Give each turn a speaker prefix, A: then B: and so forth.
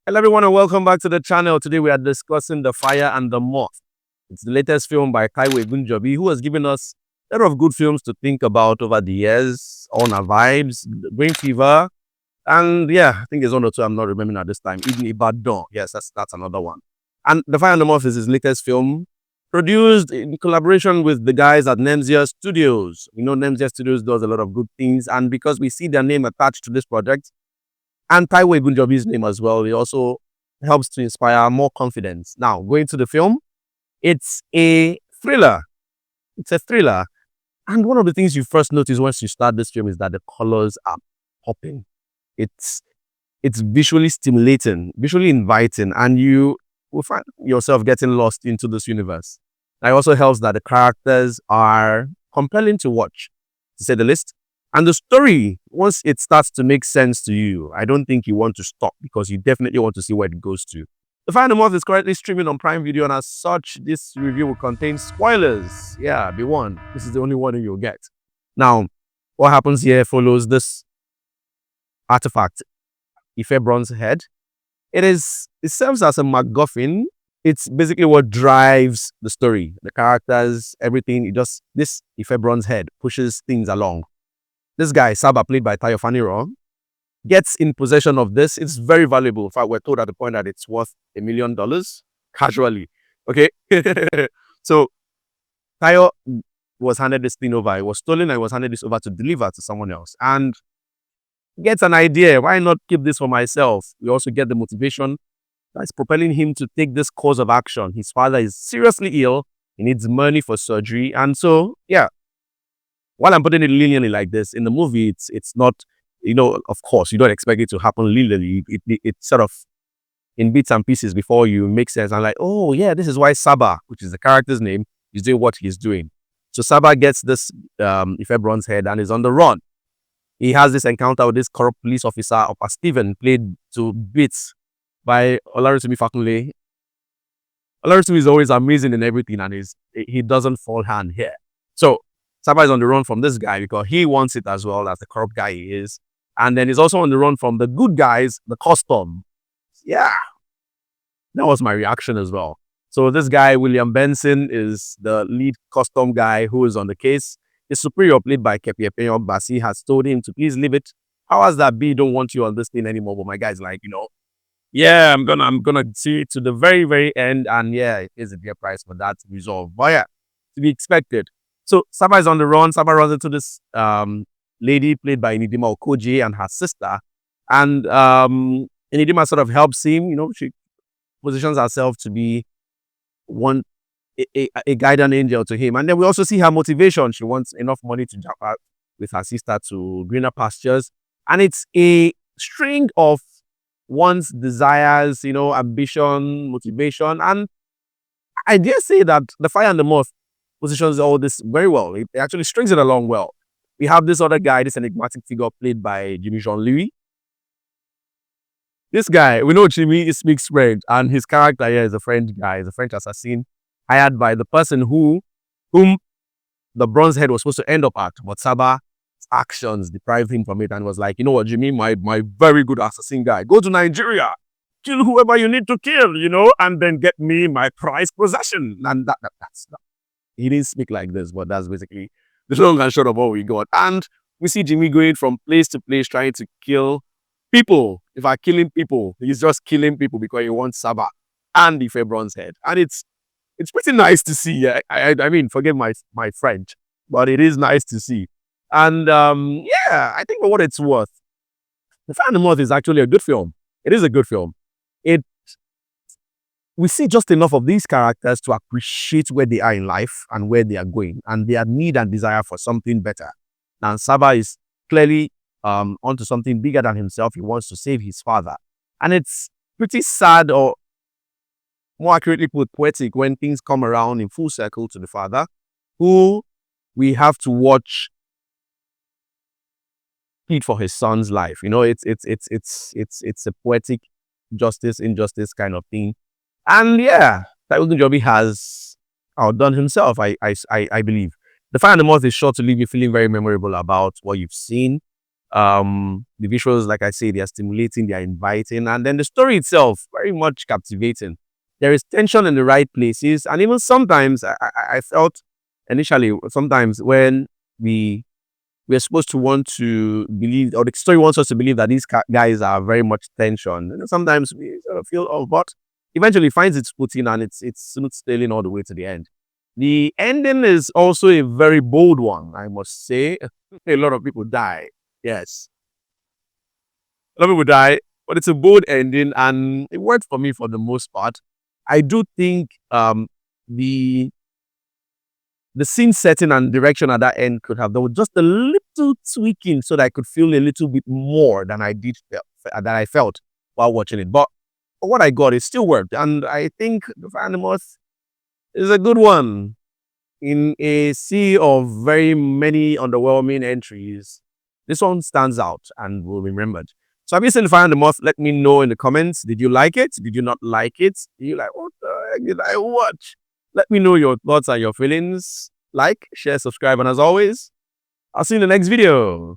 A: Hello everyone and welcome back to the channel. Today we are discussing The Fire and the Moth. It's the latest film by Taiwo Egunjobi, who has given us a lot of good films to think about over the years. On Our Vibes, Green Fever, and yeah, I think there's one or two I'm not remembering at this time. Ini-Dima. Yes, that's another one. And The Fire and the Moth is his latest film, produced in collaboration with the guys at Nemzia Studios. You know, Nemzia Studios does a lot of good things, and because we see their name attached to this project, and Taiwo Egunjobi's name as well, it also helps to inspire more confidence. Now, going to the film, it's a thriller. It's a thriller. And one of the things you first notice once you start this film is that the colors are popping. It's visually stimulating, visually inviting, and you will find yourself getting lost into this universe. It also helps that the characters are compelling to watch, to say the least. And the story, once it starts to make sense to you, I don't think you want to stop because you definitely want to see where it goes to. The Fire and the Moth is currently streaming on Prime Video, and as such, this review will contain spoilers. Yeah, be warned. This is the only one you'll get. Now, what happens here follows this artifact, Ife Bronze Head. It serves as a MacGuffin. It's basically what drives the story, the characters, everything. This Ife Bronze Head pushes things along. This guy, Saba, played by Faniran, gets in possession of this. It's very valuable. In fact, we're told at the point that it's worth $1 million casually. Okay. So Tayo was handed this thing over. It was stolen and was handed this over to deliver to someone else. And gets an idea. Why not keep this for myself? We also get the motivation that's propelling him to take this course of action. His father is seriously ill. He needs money for surgery. And so, yeah, while I'm putting it linearly like this, in the movie, it's not, of course, you don't expect it to happen linearly. It's sort of in bits and pieces before you make sense. I'm like, oh, yeah, this is why Saba, which is the character's name, is doing what he's doing. So Saba gets this Ife Bronze Head and is on the run. He has this encounter with this corrupt police officer, Upper Stephen, played to bits by Olarotimi Fakunle. Olarotimi is always amazing in everything, and he doesn't fall hand here. So Saba is on the run from this guy because he wants it as well as the corrupt guy he is. And then he's also on the run from the good guys, the custom. Yeah, that was my reaction as well. So this guy, William Benson, is the lead custom guy who is on the case. His superior, played by Keppy Ekpeyong Bassey, has told him to please leave it. How has that be? Don't want you on this thing anymore. But my guy's like, yeah, I'm gonna see it to the very, very end. And yeah, it is a dear price for that to resolve. But yeah, to be expected. So Saba is on the run. Saba runs into this lady played by Ini-Dima Okojie and her sister. And Ini-Dima sort of helps him. She positions herself to be a guardian angel to him. And then we also see her motivation. She wants enough money to jump out with her sister to greener pastures. And it's a string of one's desires, ambition, motivation. And I dare say that The Fire and the Moth positions all this very well. It actually strings it along well. We have this other guy, this enigmatic figure played by Jimmy Jean-Louis. This guy, we know Jimmy speaks French, and his character here is a French guy, he's a French assassin hired by the person whom the Bronze Head was supposed to end up at. But Saba's actions deprived him from it and was like, you know what, Jimmy, my very good assassin guy, go to Nigeria, kill whoever you need to kill, and then get me my prized possession. And that's not. He didn't speak like this, but that's basically the long and short of what we got. And we see Jimmy going from place to place trying to kill people. If I'm killing people, he's just killing people because he wants Saba and Ife Bronze Head. And it's pretty nice to see. I mean, forgive my French, but it is nice to see. And yeah, I think for what it's worth, The Fire and the Moth is actually a good film. It is a good film. We see just enough of these characters to appreciate where they are in life and where they are going and their need and desire for something better. And Saba is clearly onto something bigger than himself. He wants to save his father. And it's pretty sad, or more accurately put, poetic, when things come around in full circle to the father, who we have to watch plead for his son's life. It's a poetic justice, injustice kind of thing. And yeah, Taiwo Egunjobi has outdone himself, I believe. The Fire and the Moth is sure to leave you feeling very memorable about what you've seen. The visuals, like I say, they are stimulating, they are inviting, and then the story itself, very much captivating. There is tension in the right places, and even sometimes I felt initially, sometimes when we're supposed to want to believe, or the story wants us to believe that these guys are very much tension. Sometimes we sort of feel, oh, but eventually finds its footing and it's smooth sailing all the way to the end. The ending is also a very bold one, I must say. A lot of people die. Yes, a lot of people die, but it's a bold ending, and it worked for me for the most part. I do think the the scene setting and direction at that end could have done just a little tweaking so that I could feel a little bit more than I felt while watching it. But what I got, it still worked, and I think the Fire and the Moth is a good one in a sea of very many underwhelming entries. This one stands out and will be remembered. So have you seen Fire and the Moth? Let me know in the comments. Did you like it? Did you not like it? Did you like, what the heck did I watch? Let me know your thoughts and your feelings. Like, share, subscribe, and as always, I'll see you in the next video.